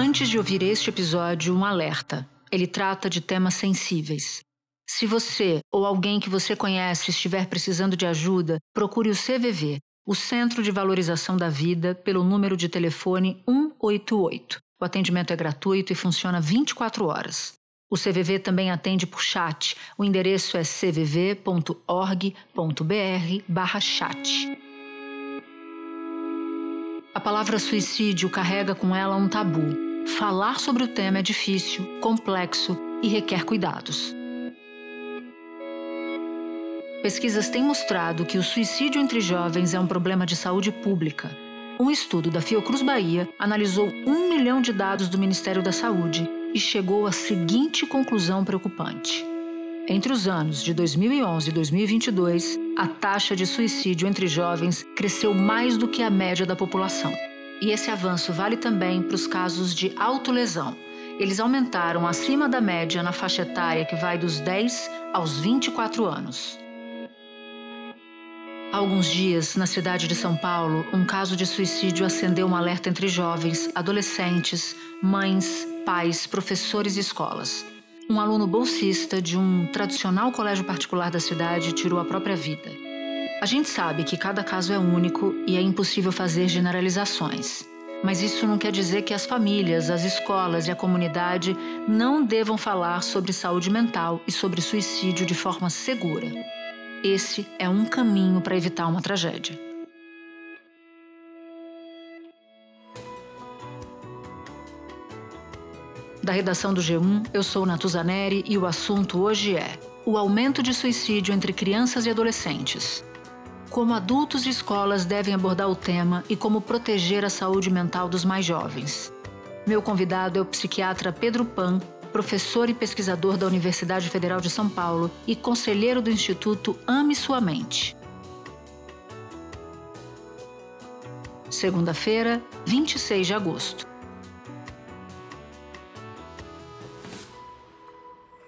Antes de ouvir este episódio, um alerta. Ele trata de temas sensíveis. Se você ou alguém que você conhece estiver precisando de ajuda, procure o CVV, o Centro de Valorização da Vida, pelo número de telefone 188. O atendimento é gratuito e funciona 24 horas. O CVV também atende por chat. O endereço é cvv.org.br/chat. A palavra suicídio carrega com ela um tabu. Falar sobre o tema é difícil, complexo e requer cuidados. Pesquisas têm mostrado que o suicídio entre jovens é um problema de saúde pública. Um estudo da Fiocruz Bahia analisou 1 milhão de dados do Ministério da Saúde e chegou à seguinte conclusão preocupante. Entre os anos de 2011 e 2022, a taxa de suicídio entre jovens cresceu mais do que a média da população. E esse avanço vale também para os casos de autolesão. Eles aumentaram acima da média na faixa etária que vai dos 10 aos 24 anos. Há alguns dias, na cidade de São Paulo, um caso de suicídio acendeu um alerta entre jovens, adolescentes, mães, pais, professores e escolas. Um aluno bolsista de um tradicional colégio particular da cidade tirou a própria vida. A gente sabe que cada caso é único e é impossível fazer generalizações. Mas isso não quer dizer que as famílias, as escolas e a comunidade não devam falar sobre saúde mental e sobre suicídio de forma segura. Esse é um caminho para evitar uma tragédia. Da redação do G1, eu sou Natuza Neri e o assunto hoje é o aumento de suicídio entre crianças e adolescentes. Como adultos e escolas devem abordar o tema e como proteger a saúde mental dos mais jovens. Meu convidado é o psiquiatra Pedro Pan, professor e pesquisador da Universidade Federal de São Paulo e conselheiro do Instituto Ame Sua Mente. Segunda-feira, 26 de agosto.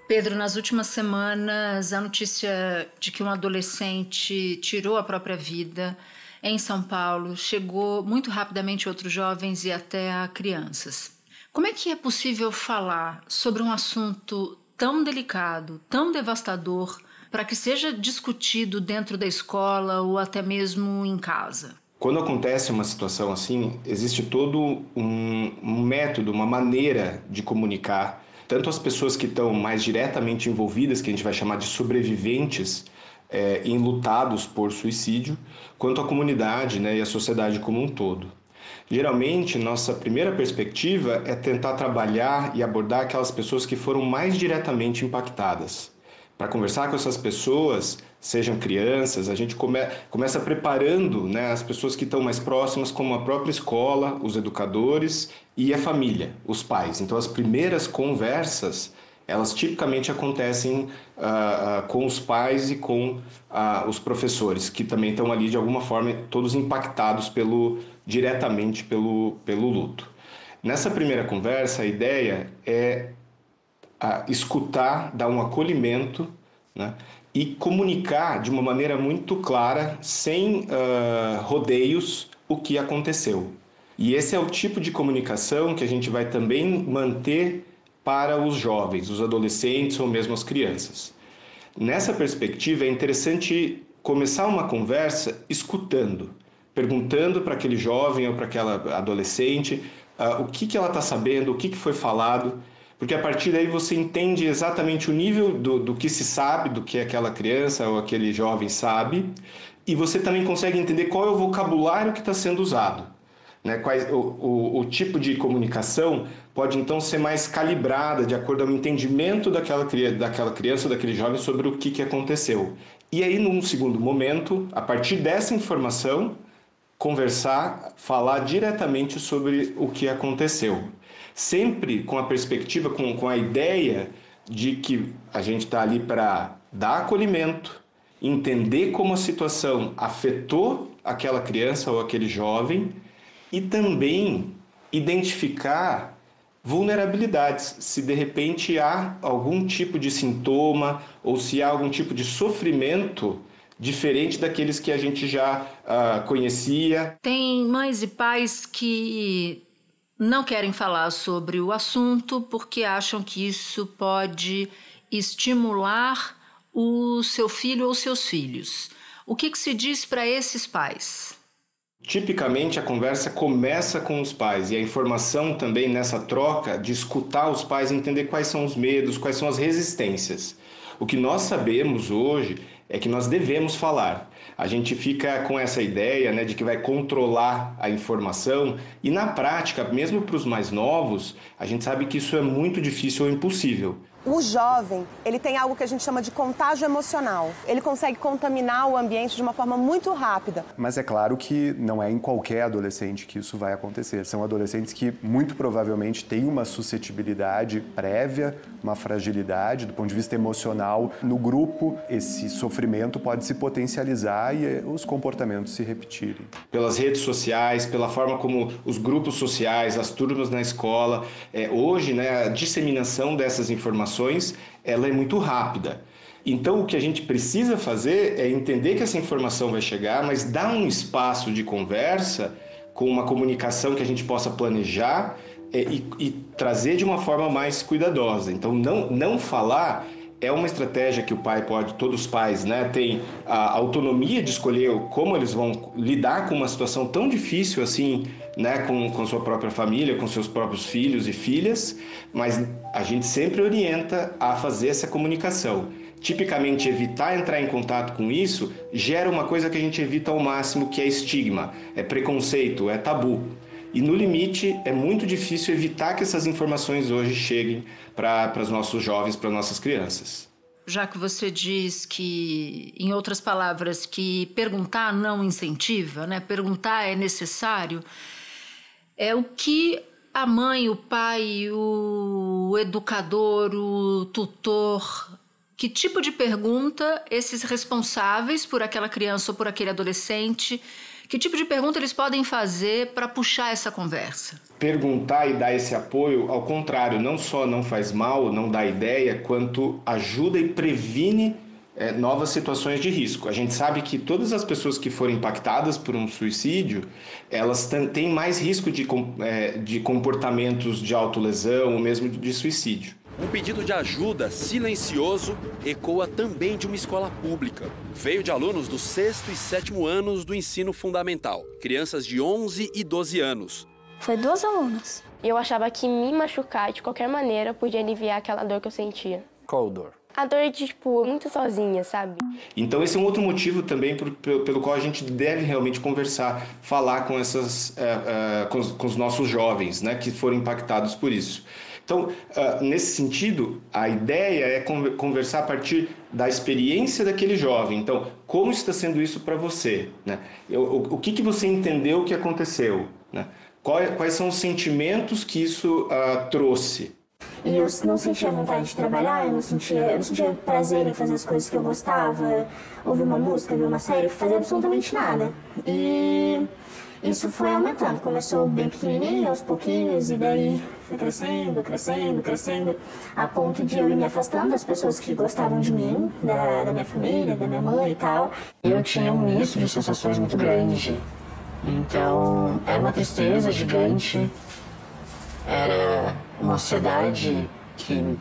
Pedro, nas últimas semanas, a notícia de que um adolescente tirou a própria vida em São Paulo chegou muito rapidamente a outros jovens e até a crianças. Como é que é possível falar sobre um assunto tão delicado, tão devastador, para que seja discutido dentro da escola ou até mesmo em casa? Quando acontece uma situação assim, existe todo um método, uma maneira de comunicar, tanto as pessoas que estão mais diretamente envolvidas, que a gente vai chamar de sobreviventes, enlutados por suicídio, quanto a comunidade, e a sociedade como um todo. Geralmente, nossa primeira perspectiva é tentar trabalhar e abordar aquelas pessoas que foram mais diretamente impactadas. Para conversar com essas pessoas, sejam crianças, a gente começa preparando as pessoas que estão mais próximas, como a própria escola, os educadores e a família, os pais. Então, as primeiras conversas, elas tipicamente acontecem com os pais e com os professores, que também estão ali, de alguma forma, todos impactados diretamente pelo luto. Nessa primeira conversa, a ideia é escutar, dar um acolhimento, e comunicar de uma maneira muito clara, sem rodeios, o que aconteceu. E esse é o tipo de comunicação que a gente vai também manter para os jovens, os adolescentes ou mesmo as crianças. Nessa perspectiva, é interessante começar uma conversa escutando, perguntando para aquele jovem ou para aquela adolescente o que ela está sabendo, o que foi falado, porque a partir daí você entende exatamente o nível do que se sabe, do que aquela criança ou aquele jovem sabe, e você também consegue entender qual é o vocabulário que está sendo usado. O tipo de comunicação pode então ser mais calibrada de acordo ao entendimento daquela criança ou daquele jovem sobre o que aconteceu. E aí, num segundo momento, a partir dessa informação, conversar, falar diretamente sobre o que aconteceu. Sempre com a perspectiva, com a ideia de que a gente está ali para dar acolhimento, entender como a situação afetou aquela criança ou aquele jovem e também identificar vulnerabilidades, se de repente há algum tipo de sintoma ou se há algum tipo de sofrimento diferente daqueles que a gente já conhecia. Tem mães e pais que não querem falar sobre o assunto porque acham que isso pode estimular o seu filho ou seus filhos. O que se diz para esses pais? Tipicamente, a conversa começa com os pais e a informação também nessa troca de escutar os pais, entender quais são os medos, quais são as resistências. O que nós sabemos hoje é que nós devemos falar. A gente fica com essa ideia, né, de que vai controlar a informação e na prática, mesmo para os mais novos, a gente sabe que isso é muito difícil ou impossível. O jovem, ele tem algo que a gente chama de contágio emocional. Ele consegue contaminar o ambiente de uma forma muito rápida. Mas é claro que não é em qualquer adolescente que isso vai acontecer. São adolescentes que muito provavelmente têm uma suscetibilidade prévia, uma fragilidade do ponto de vista emocional. No grupo, esse sofrimento pode se potencializar e os comportamentos se repetirem. Pelas redes sociais, pela forma como os grupos sociais, as turmas na escola, hoje, né, a disseminação dessas informações ela é muito rápida. Então, o que a gente precisa fazer é entender que essa informação vai chegar, mas dar um espaço de conversa com uma comunicação que a gente possa planejar e trazer de uma forma mais cuidadosa. Então, não falar é uma estratégia que o pai pode, todos os pais, né, têm a autonomia de escolher como eles vão lidar com uma situação tão difícil assim, né, com sua própria família, com seus próprios filhos e filhas, mas a gente sempre orienta a fazer essa comunicação. Tipicamente, evitar entrar em contato com isso gera uma coisa que a gente evita ao máximo, que é estigma, é preconceito, é tabu. E no limite, é muito difícil evitar que essas informações hoje cheguem para os nossos jovens, para nossas crianças. Já que você diz que, em outras palavras, que perguntar não incentiva, né? Perguntar é necessário, é o que a mãe, o pai, o educador, o tutor, que tipo de pergunta esses responsáveis por aquela criança ou por aquele adolescente, que tipo de pergunta eles podem fazer para puxar essa conversa? Perguntar e dar esse apoio, ao contrário, não só não faz mal, não dá ideia, quanto ajuda e previne novas situações de risco. A gente sabe que todas as pessoas que foram impactadas por um suicídio, elas têm mais risco de comportamentos de autolesão ou mesmo de suicídio. Um pedido de ajuda silencioso ecoa também de uma escola pública. Veio de alunos do 6º e 7º anos do ensino fundamental, crianças de 11 e 12 anos. Foi 2 alunas. Eu achava que me machucar de qualquer maneira podia aliviar aquela dor que eu sentia. Qual dor? A dor de, muito sozinha, sabe? Então esse é um outro motivo também pelo qual a gente deve realmente conversar, falar com com os nossos jovens, né, que foram impactados por isso. Então, nesse sentido, a ideia é conversar a partir da experiência daquele jovem. Então, como está sendo isso para você? Né? O que você entendeu que aconteceu? Né? Quais são os sentimentos que isso trouxe? E eu não sentia vontade de trabalhar, eu não sentia prazer em fazer as coisas que eu gostava, ouvir uma música, ver uma série, fazer absolutamente nada. E isso foi aumentando, começou bem pequenininho, aos pouquinhos, e daí foi crescendo, a ponto de eu ir me afastando das pessoas que gostavam de mim, da minha família, da minha mãe e tal. Eu tinha um misto de sensações muito grande, então era uma tristeza gigante, era uma ansiedade que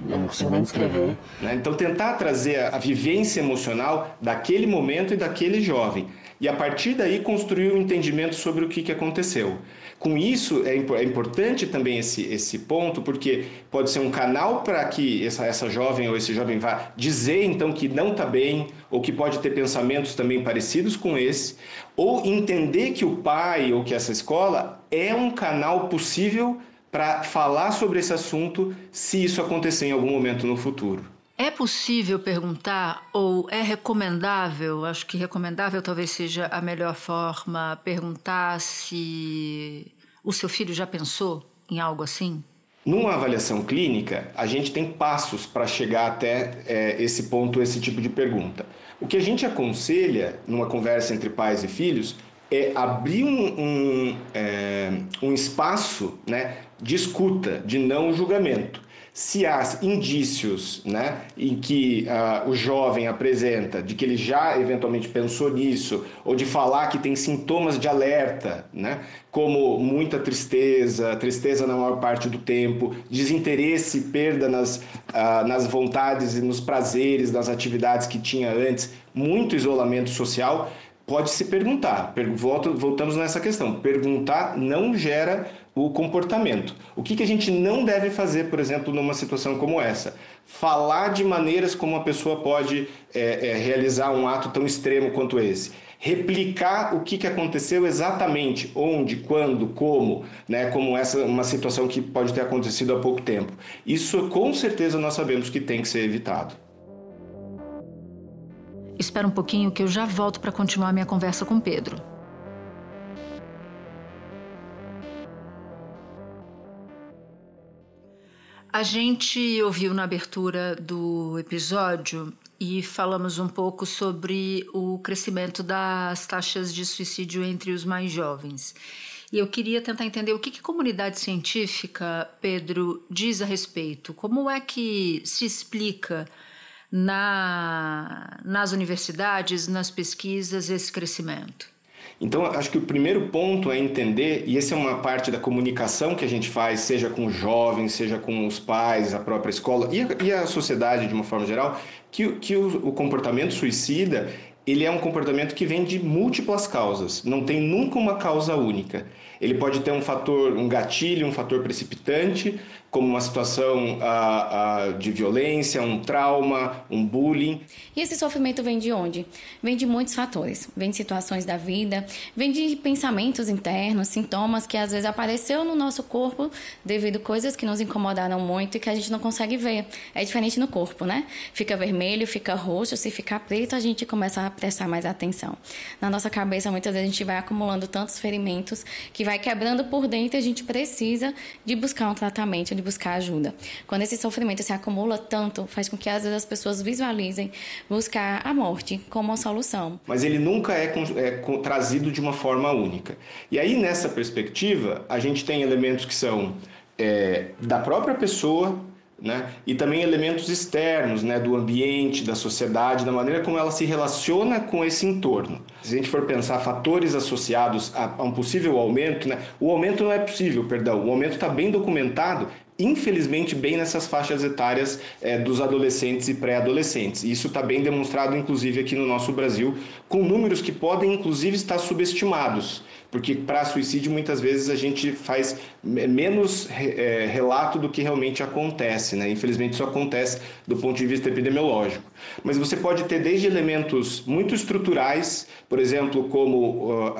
eu não consigo nem descrever. Então tentar trazer a vivência emocional daquele momento e daquele jovem. E a partir daí construir um entendimento sobre o que aconteceu. Com isso, é importante também esse ponto, porque pode ser um canal para que essa jovem ou esse jovem vá dizer então que não está bem, ou que pode ter pensamentos também parecidos com esse, ou entender que o pai ou que essa escola é um canal possível para falar sobre esse assunto se isso acontecer em algum momento no futuro. É possível perguntar, ou é recomendável, acho que recomendável talvez seja a melhor forma, perguntar se o seu filho já pensou em algo assim? Numa avaliação clínica, a gente tem passos para chegar até esse ponto, esse tipo de pergunta. O que a gente aconselha numa conversa entre pais e filhos é abrir um espaço, né, de escuta, de não julgamento. Se há indícios, né, em que o jovem apresenta de que ele já eventualmente pensou nisso, ou de falar que tem sintomas de alerta, né, como muita tristeza na maior parte do tempo, desinteresse, perda nas vontades e nos prazeres, das atividades que tinha antes, muito isolamento social, pode se perguntar. Voltamos nessa questão. Perguntar não gera o comportamento. O que a gente não deve fazer, por exemplo, numa situação como essa? Falar de maneiras como a pessoa pode realizar um ato tão extremo quanto esse. Replicar o que aconteceu exatamente, onde, quando, como, né, como uma situação que pode ter acontecido há pouco tempo. Isso, com certeza, nós sabemos que tem que ser evitado. Espera um pouquinho que eu já volto para continuar minha conversa com Pedro. A gente ouviu na abertura do episódio e falamos um pouco sobre o crescimento das taxas de suicídio entre os mais jovens. E eu queria tentar entender o que a comunidade científica, Pedro, diz a respeito. Como é que se explica nas universidades, nas pesquisas, esse crescimento? Então, acho que o primeiro ponto é entender, e essa é uma parte da comunicação que a gente faz, seja com os jovens, seja com os pais, a própria escola e a sociedade de uma forma geral, que o comportamento suicida, ele é um comportamento que vem de múltiplas causas, não tem nunca uma causa única. Ele pode ter um gatilho, um fator precipitante, como uma situação de violência, um trauma, um bullying. E esse sofrimento vem de onde? Vem de muitos fatores. Vem de situações da vida, vem de pensamentos internos, sintomas que às vezes apareceu no nosso corpo devido a coisas que nos incomodaram muito e que a gente não consegue ver. É diferente no corpo, né? Fica vermelho, fica roxo, se ficar preto a gente começa a prestar mais atenção. Na nossa cabeça muitas vezes a gente vai acumulando tantos ferimentos que vai quebrando por dentro e a gente precisa de buscar um tratamento, de buscar ajuda. Quando esse sofrimento se acumula tanto, faz com que às vezes as pessoas visualizem buscar a morte como uma solução. Mas ele nunca é trazido de uma forma única. E aí, nessa perspectiva, a gente tem elementos que são da própria pessoa, né? E também elementos externos, né? Do ambiente, da sociedade, da maneira como ela se relaciona com esse entorno. Se a gente for pensar fatores associados a um possível aumento, né? O aumento não é possível, perdão, o aumento está bem documentado, infelizmente, bem nessas faixas etárias dos adolescentes e pré-adolescentes. Isso está bem demonstrado, inclusive, aqui no nosso Brasil, com números que podem, inclusive, estar subestimados. Porque para suicídio, muitas vezes, a gente faz menos relato do que realmente acontece, né? Infelizmente, isso acontece do ponto de vista epidemiológico. Mas você pode ter desde elementos muito estruturais, por exemplo, como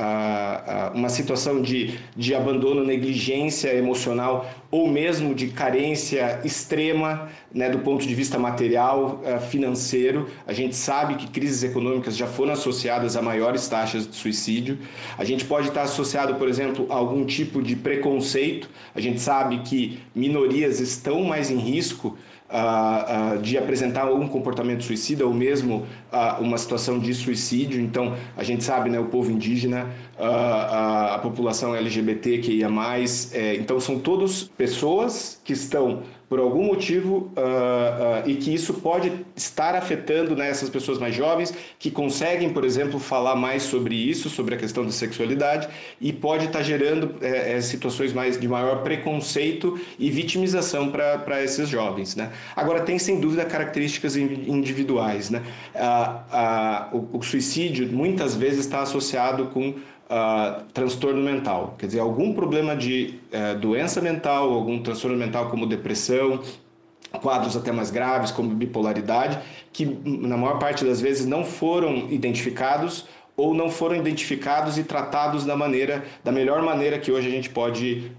uma situação de abandono, negligência emocional, ou mesmo de carência extrema, né, do ponto de vista material, financeiro. A gente sabe que crises econômicas já foram associadas a maiores taxas de suicídio. A gente pode estar associado, por exemplo, a algum tipo de preconceito. A gente sabe que minorias estão mais em risco de apresentar um comportamento suicida ou mesmo uma situação de suicídio. Então, a gente sabe, né, o povo indígena, a população LGBTQIA+, então são todos pessoas que estão por algum motivo e que isso pode estar afetando, né, essas pessoas mais jovens que conseguem, por exemplo, falar mais sobre isso, sobre a questão da sexualidade, e pode estar gerando situações de maior preconceito e vitimização para esses jovens, né? Agora, tem sem dúvida características individuais, né? O suicídio muitas vezes está associado com transtorno mental, quer dizer, algum problema de doença mental, algum transtorno mental como depressão, quadros até mais graves como bipolaridade, que na maior parte das vezes não foram identificados ou não foram identificados e tratados da melhor maneira que hoje a gente pode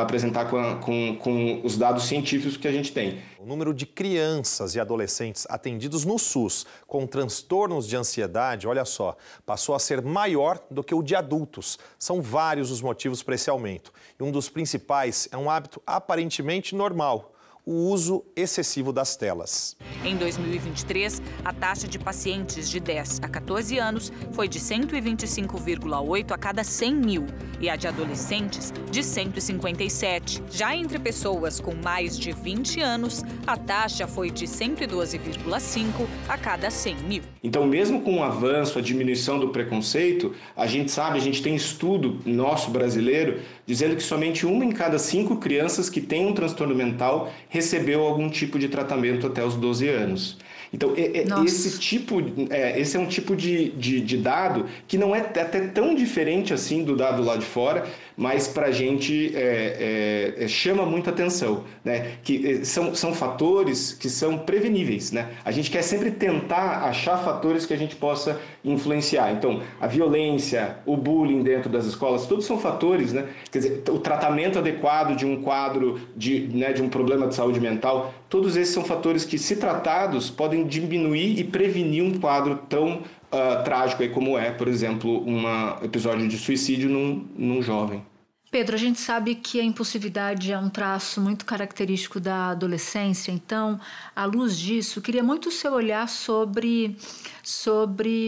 apresentar com os dados científicos que a gente tem. O número de crianças e adolescentes atendidos no SUS com transtornos de ansiedade, olha só, passou a ser maior do que o de adultos. São vários os motivos para esse aumento. E um dos principais é um hábito aparentemente normal: o uso excessivo das telas. Em 2023, a taxa de pacientes de 10 a 14 anos foi de 125,8 a cada 100 mil e a de adolescentes de 157. Já entre pessoas com mais de 20 anos, a taxa foi de 112,5 a cada 100 mil. Então, mesmo com o avanço, a diminuição do preconceito, a gente tem estudo nosso brasileiro dizendo que somente 1 em cada 5 crianças que têm um transtorno mental recebeu algum tipo de tratamento até os 12 anos. Então, esse é um tipo de dado que não é até tão diferente assim do dado lá de fora, mas para a gente chama muita atenção, né? Que são fatores que são preveníveis, né? A gente quer sempre tentar achar fatores que a gente possa influenciar. Então, a violência, o bullying dentro das escolas, todos são fatores, né? Quer dizer, o tratamento adequado de um quadro de um problema de saúde mental, todos esses são fatores que, se tratados, podem diminuir e prevenir um quadro tão trágico aí como por exemplo, um episódio de suicídio num jovem. Pedro, a gente sabe que a impulsividade é um traço muito característico da adolescência, então, à luz disso, queria muito o seu olhar sobre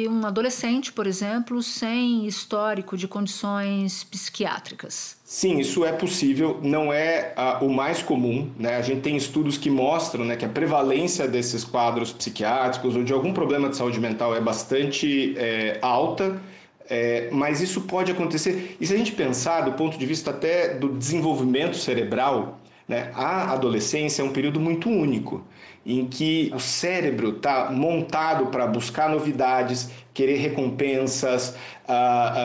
um adolescente, por exemplo, sem histórico de condições psiquiátricas. Sim, isso é possível, não é o mais comum, né? A gente tem estudos que mostram, né, que a prevalência desses quadros psiquiátricos ou de algum problema de saúde mental é bastante alta. Mas isso pode acontecer, e se a gente pensar do ponto de vista até do desenvolvimento cerebral, né, a adolescência é um período muito único, em que o cérebro está montado para buscar novidades, querer recompensas,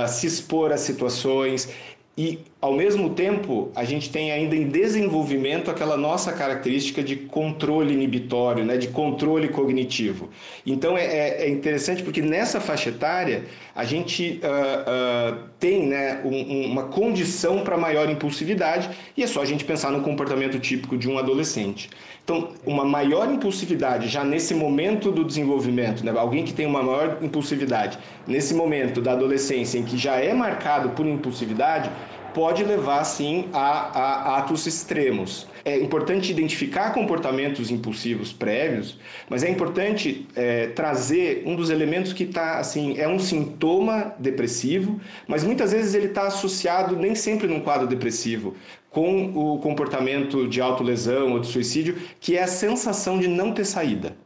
se expor a situações. E, ao mesmo tempo, a gente tem ainda em desenvolvimento aquela nossa característica de controle inibitório, né, de controle cognitivo. Então, é interessante porque nessa faixa etária a gente tem, né, uma condição para maior impulsividade, e é só a gente pensar no comportamento típico de um adolescente. Então, uma maior impulsividade já nesse momento do desenvolvimento, né, alguém que tem uma maior impulsividade nesse momento da adolescência em que já é marcado por impulsividade, pode levar, sim, a atos extremos. É importante identificar comportamentos impulsivos prévios, mas é importante trazer um dos elementos que está, assim, é um sintoma depressivo, mas muitas vezes ele está associado, nem sempre num quadro depressivo, com o comportamento de autolesão ou de suicídio, que é a sensação de não ter saída.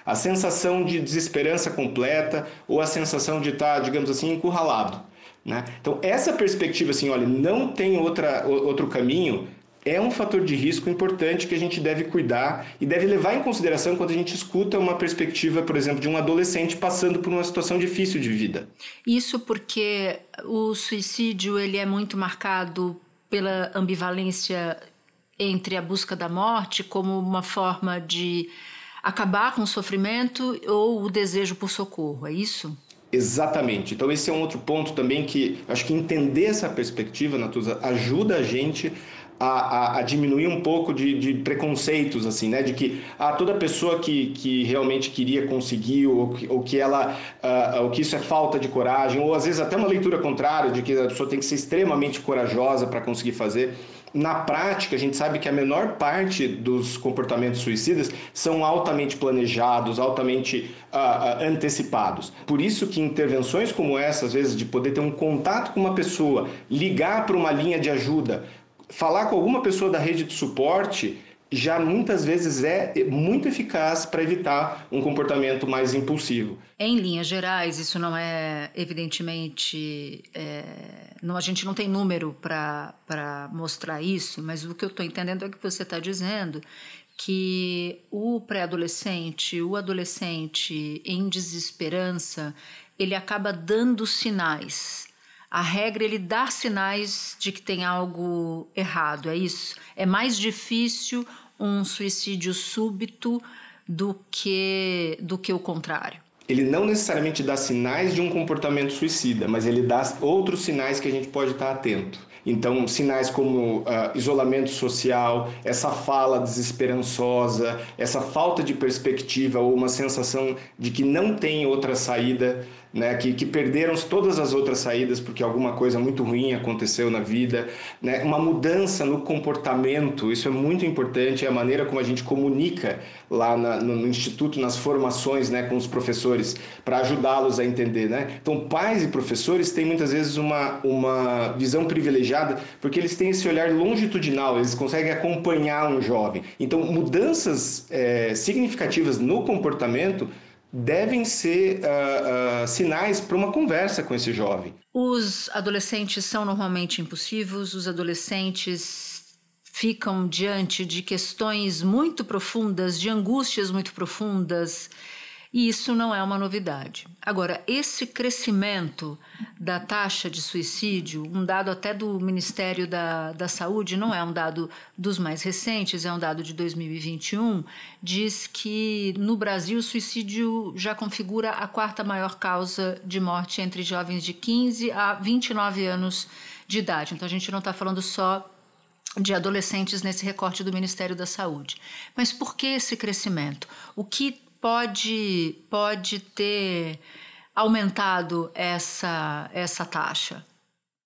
A sensação de desesperança completa ou a sensação de estar, digamos assim, encurralado, né? Então, essa perspectiva, assim, olha, não tem outro caminho, é um fator de risco importante que a gente deve cuidar e deve levar em consideração quando a gente escuta uma perspectiva, por exemplo, de um adolescente passando por uma situação difícil de vida. Isso porque o suicídio ele é muito marcado pela ambivalência entre a busca da morte como uma forma de acabar com o sofrimento ou o desejo por socorro, é isso? Exatamente. Então esse é um outro ponto também que acho que entender essa perspectiva, Natuza, ajuda a gente a diminuir um pouco de preconceitos, assim, né? De que toda pessoa que realmente queria conseguir ou que isso é falta de coragem, ou às vezes até uma leitura contrária de que a pessoa tem que ser extremamente corajosa para conseguir fazer. Na prática, a gente sabe que a menor parte dos comportamentos suicidas são altamente planejados, altamente antecipados. Por isso que intervenções como essa, às vezes, de poder ter um contato com uma pessoa, ligar para uma linha de ajuda, falar com alguma pessoa da rede de suporte, já muitas vezes é muito eficaz para evitar um comportamento mais impulsivo. Em linhas gerais, isso não é, evidentemente, a gente não tem número para mostrar isso, mas o que eu estou entendendo é que você está dizendo que o pré-adolescente, o adolescente em desesperança, ele acaba dando sinais. A regra é ele dar sinais de que tem algo errado, é isso? É mais difícil um suicídio súbito do que o contrário. Ele não necessariamente dá sinais de um comportamento suicida, mas ele dá outros sinais que a gente pode estar atento. Então, sinais como isolamento social, essa fala desesperançosa, essa falta de perspectiva ou uma sensação de que não tem outra saída, né, que perderam todas as outras saídas porque alguma coisa muito ruim aconteceu na vida, né, uma mudança no comportamento, isso é muito importante, é a maneira como a gente comunica lá no Instituto, nas formações, né, com os professores, para ajudá-los a entender, né? Então, pais e professores têm muitas vezes uma visão privilegiada porque eles têm esse olhar longitudinal, eles conseguem acompanhar um jovem. Então, mudanças significativas no comportamento devem ser sinais para uma conversa com esse jovem. Os adolescentes são normalmente impulsivos, os adolescentes ficam diante de questões muito profundas, de angústias muito profundas, e isso não é uma novidade. Agora, esse crescimento da taxa de suicídio, um dado até do Ministério da Saúde, não é um dado dos mais recentes, é um dado de 2021, diz que no Brasil o suicídio já configura a 4ª maior causa de morte entre jovens de 15 a 29 anos de idade. Então a gente não está falando só de adolescentes nesse recorte do Ministério da Saúde. Mas por que esse crescimento? O que pode ter aumentado essa taxa?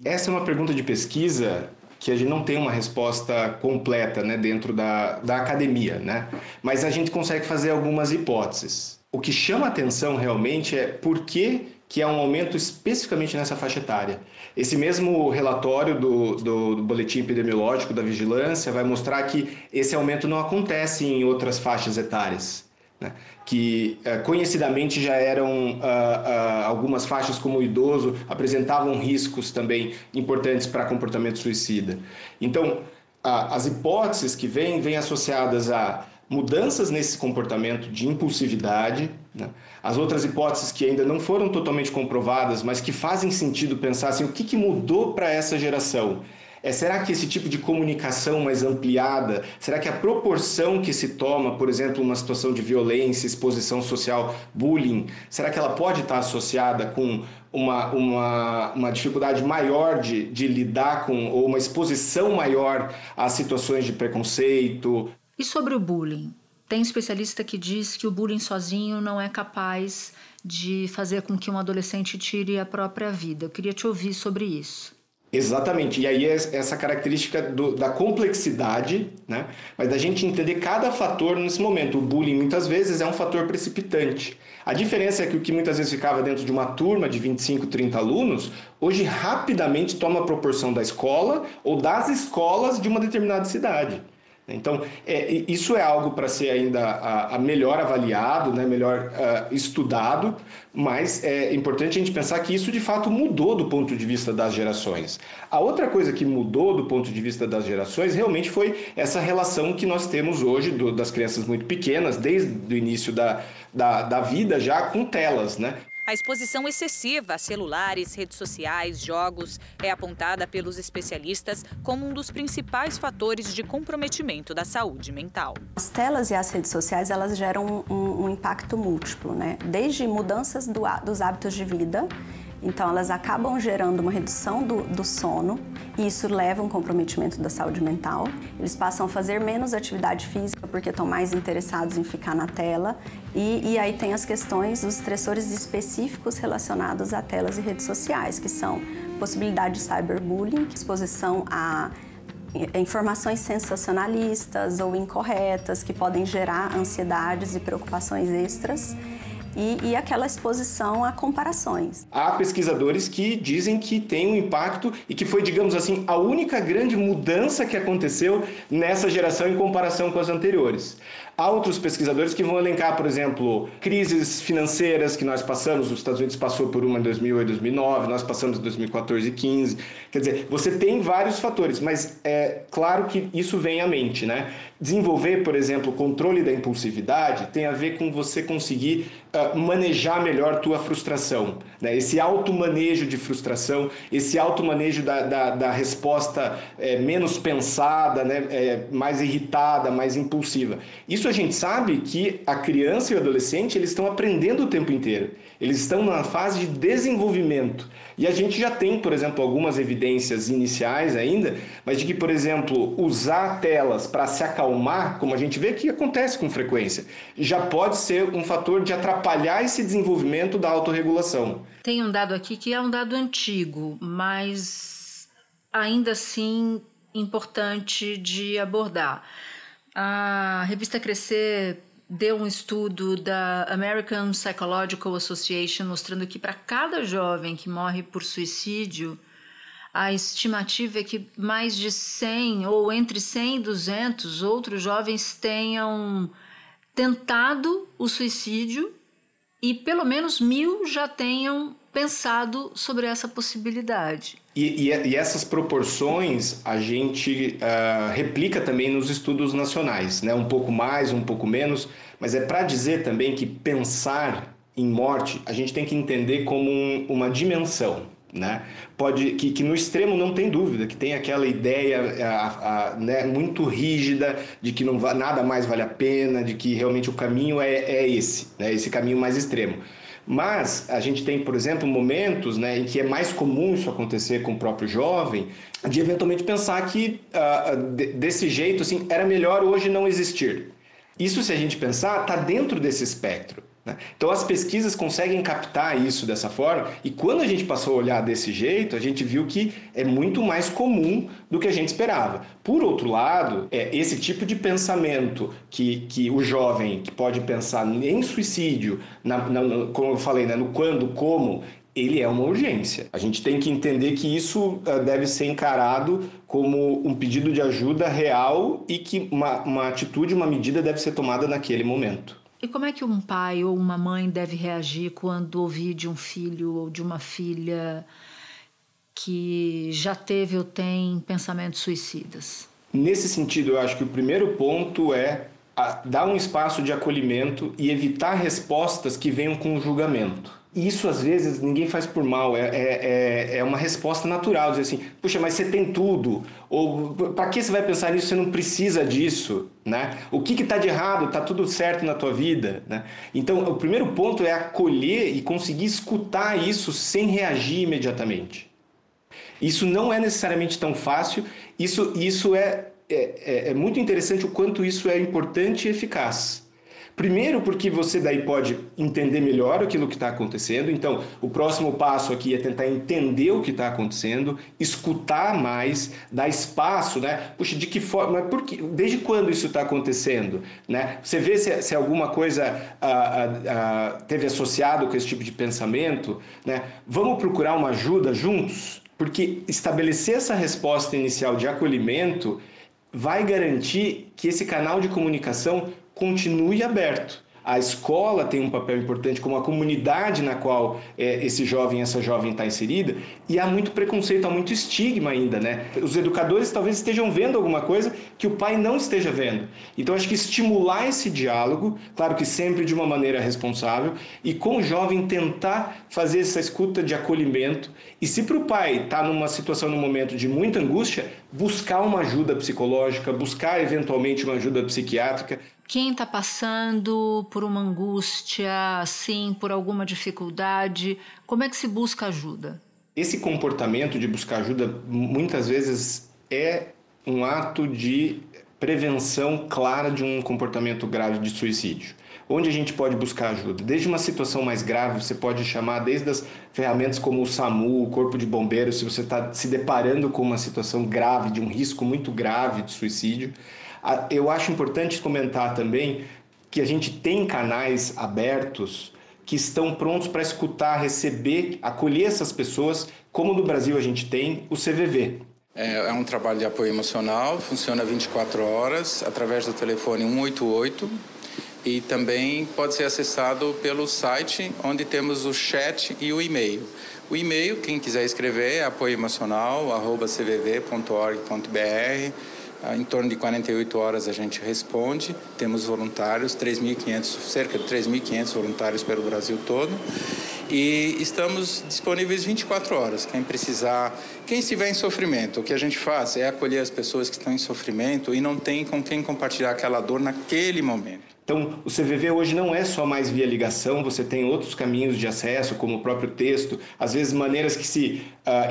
Essa é uma pergunta de pesquisa que a gente não tem uma resposta completa, né, dentro da academia, né? Mas a gente consegue fazer algumas hipóteses. O que chama atenção realmente é por que há um aumento especificamente nessa faixa etária. Esse mesmo relatório do boletim epidemiológico da vigilância vai mostrar que esse aumento não acontece em outras faixas etárias, né? Que conhecidamente já eram algumas faixas como o idoso apresentavam riscos também importantes para comportamento suicida. Então, as hipóteses que vêm associadas a mudanças nesse comportamento de impulsividade, né? As outras hipóteses que ainda não foram totalmente comprovadas, mas que fazem sentido pensar assim, o que mudou para essa geração? Será que esse tipo de comunicação mais ampliada, será que a proporção que se toma, por exemplo, uma situação de violência, exposição social, bullying, será que ela pode estar associada com uma dificuldade maior de lidar com, ou uma exposição maior a situações de preconceito? E sobre o bullying? Tem especialista que diz que o bullying sozinho não é capaz de fazer com que um adolescente tire a própria vida. Eu queria te ouvir sobre isso. Exatamente, e aí é essa característica da complexidade, né? Mas da gente entender cada fator nesse momento. O bullying muitas vezes é um fator precipitante. A diferença é que o que muitas vezes ficava dentro de uma turma de 25, 30 alunos, hoje rapidamente toma proporção da escola ou das escolas de uma determinada cidade. Então, isso é algo para ser ainda melhor avaliado, né, melhor estudado, mas é importante a gente pensar que isso de fato mudou do ponto de vista das gerações. A outra coisa que mudou do ponto de vista das gerações realmente foi essa relação que nós temos hoje das crianças muito pequenas, desde o início da vida já com telas, né? A exposição excessiva a celulares, redes sociais, jogos é apontada pelos especialistas como um dos principais fatores de comprometimento da saúde mental. As telas e as redes sociais, elas geram um impacto múltiplo, né? Desde mudanças dos hábitos de vida, então elas acabam gerando uma redução do sono e isso leva a um comprometimento da saúde mental. Eles passam a fazer menos atividade física porque estão mais interessados em ficar na tela e aí tem as questões dos estressores específicos relacionados a telas e redes sociais, que são possibilidade de cyberbullying, exposição a informações sensacionalistas ou incorretas que podem gerar ansiedades e preocupações extras. E aquela exposição a comparações. Há pesquisadores que dizem que tem um impacto e que foi, digamos assim, a única grande mudança que aconteceu nessa geração em comparação com as anteriores. Há outros pesquisadores que vão elencar, por exemplo, crises financeiras que nós passamos, os Estados Unidos passou por uma em 2008, 2009, nós passamos em 2014 e 2015. Quer dizer, você tem vários fatores, mas é claro que isso vem à mente, né? Desenvolver, por exemplo, o controle da impulsividade tem a ver com você conseguir manejar melhor tua frustração, né? Esse automanejo de frustração, esse automanejo da resposta menos pensada, né? Mais irritada, mais impulsiva. Isso Isso a gente sabe que a criança e o adolescente, eles estão aprendendo o tempo inteiro. Eles estão na fase de desenvolvimento. E a gente já tem, por exemplo, algumas evidências iniciais ainda, mas de que, por exemplo, usar telas para se acalmar, como a gente vê que acontece com frequência, já pode ser um fator de atrapalhar esse desenvolvimento da autorregulação. Tem um dado aqui que é um dado antigo, mas ainda assim importante de abordar. A revista Crescer deu um estudo da American Psychological Association mostrando que para cada jovem que morre por suicídio, a estimativa é que mais de 100 ou entre 100 e 200 outros jovens tenham tentado o suicídio e pelo menos 1.000 já tenham pensado sobre essa possibilidade. E essas proporções a gente replica também nos estudos nacionais, né? Um pouco mais, um pouco menos, mas é para dizer também que pensar em morte a gente tem que entender como uma dimensão, né? Que no extremo não tem dúvida, que tem aquela ideia né, muito rígida de que nada mais vale a pena, de que realmente o caminho é esse, né? Esse caminho mais extremo. Mas a gente tem, por exemplo, momentos, né, em que é mais comum isso acontecer com o próprio jovem, de eventualmente pensar que desse jeito assim, era melhor hoje não existir. Isso, se a gente pensar, está dentro desse espectro, né? Então as pesquisas conseguem captar isso dessa forma, e quando a gente passou a olhar desse jeito, a gente viu que é muito mais comum do que a gente esperava. Por outro lado, esse tipo de pensamento que o jovem que pode pensar em suicídio, como eu falei, né, no quando, como, ele é uma urgência. A gente tem que entender que isso deve ser encarado como um pedido de ajuda real e que uma atitude, uma medida deve ser tomada naquele momento. E como é que um pai ou uma mãe deve reagir quando ouvir de um filho ou de uma filha que já teve ou tem pensamentos suicidas? Nesse sentido, eu acho que o primeiro ponto é dar um espaço de acolhimento e evitar respostas que venham com julgamento. E isso, às vezes, ninguém faz por mal, é uma resposta natural, dizer assim, puxa, mas você tem tudo, ou para que você vai pensar nisso, você não precisa disso, né? O que está de errado, está tudo certo na tua vida, né? Então, o primeiro ponto é acolher e conseguir escutar isso sem reagir imediatamente. Isso não é necessariamente tão fácil, isso é muito interessante o quanto isso é importante e eficaz. Primeiro porque você daí pode entender melhor aquilo que está acontecendo. Então, o próximo passo aqui é tentar entender o que está acontecendo, escutar mais, dar espaço, né? Puxa, de que forma, desde quando isso está acontecendo? Né? Você vê se alguma coisa teve associado com esse tipo de pensamento, né? Vamos procurar uma ajuda juntos? Porque estabelecer essa resposta inicial de acolhimento vai garantir que esse canal de comunicação continue aberto. A escola tem um papel importante como a comunidade na qual esse jovem, essa jovem está inserida, e há muito preconceito, há muito estigma ainda, né? Os educadores talvez estejam vendo alguma coisa que o pai não esteja vendo. Então, acho que estimular esse diálogo, claro que sempre de uma maneira responsável, e com o jovem tentar fazer essa escuta de acolhimento, e se para o pai está numa situação, num momento de muita angústia, buscar uma ajuda psicológica, buscar eventualmente uma ajuda psiquiátrica. Quem está passando por uma angústia, assim, por alguma dificuldade, como é que se busca ajuda? Esse comportamento de buscar ajuda, muitas vezes, é um ato de prevenção clara de um comportamento grave de suicídio. Onde a gente pode buscar ajuda? Desde uma situação mais grave, você pode chamar desde as ferramentas como o SAMU, o Corpo de Bombeiros, se você está se deparando com uma situação grave, de um risco muito grave de suicídio. Eu acho importante comentar também que a gente tem canais abertos que estão prontos para escutar, receber, acolher essas pessoas, como no Brasil a gente tem o CVV. É um trabalho de apoio emocional, funciona 24 horas, através do telefone 188, e também pode ser acessado pelo site, onde temos o chat e o e-mail. O e-mail, quem quiser escrever, é apoioemocional@cvv.org.br. Em torno de 48 horas a gente responde. Temos voluntários, cerca de 3.500 voluntários pelo Brasil todo. E estamos disponíveis 24 horas. Quem precisar, quem estiver em sofrimento, o que a gente faz é acolher as pessoas que estão em sofrimento e não tem com quem compartilhar aquela dor naquele momento. Então, o CVV hoje não é só mais via ligação, você tem outros caminhos de acesso, como o próprio texto, às vezes maneiras que se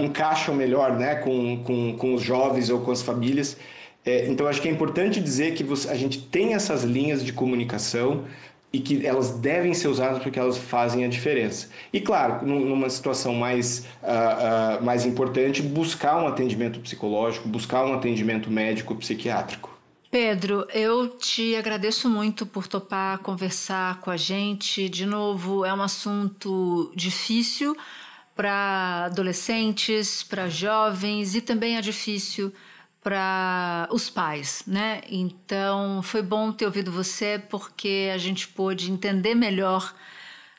encaixam melhor, né, com os jovens ou com as famílias. Então, acho que é importante dizer que a gente tem essas linhas de comunicação e que elas devem ser usadas porque elas fazem a diferença. E, claro, numa situação mais importante, buscar um atendimento psicológico, buscar um atendimento médico-psiquiátrico. Pedro, eu te agradeço muito por topar conversar com a gente. De novo, é um assunto difícil para adolescentes, para jovens e também é difícil para os pais, né? Então, foi bom ter ouvido você porque a gente pôde entender melhor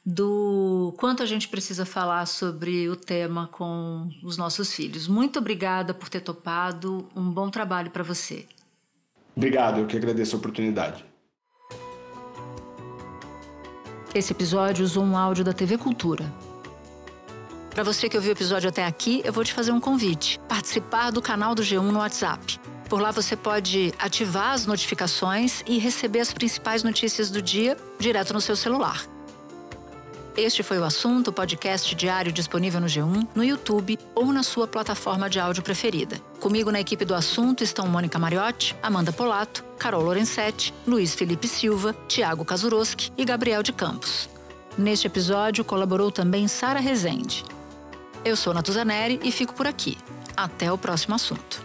do quanto a gente precisa falar sobre o tema com os nossos filhos. Muito obrigada por ter topado. Um bom trabalho para você. Obrigado, eu que agradeço a oportunidade. Esse episódio usou um áudio da TV Cultura. Para você que ouviu o episódio até aqui, eu vou te fazer um convite. Participar do canal do G1 no WhatsApp. Por lá você pode ativar as notificações e receber as principais notícias do dia direto no seu celular. Este foi o Assunto, podcast diário disponível no G1, no YouTube ou na sua plataforma de áudio preferida. Comigo na equipe do Assunto estão Mônica Mariotti, Amanda Polato, Carol Lorenzetti, Luiz Felipe Silva, Tiago Kazuroski e Gabriel de Campos. Neste episódio colaborou também Sara Rezende. Eu sou Natuzaneri e fico por aqui. Até o próximo assunto.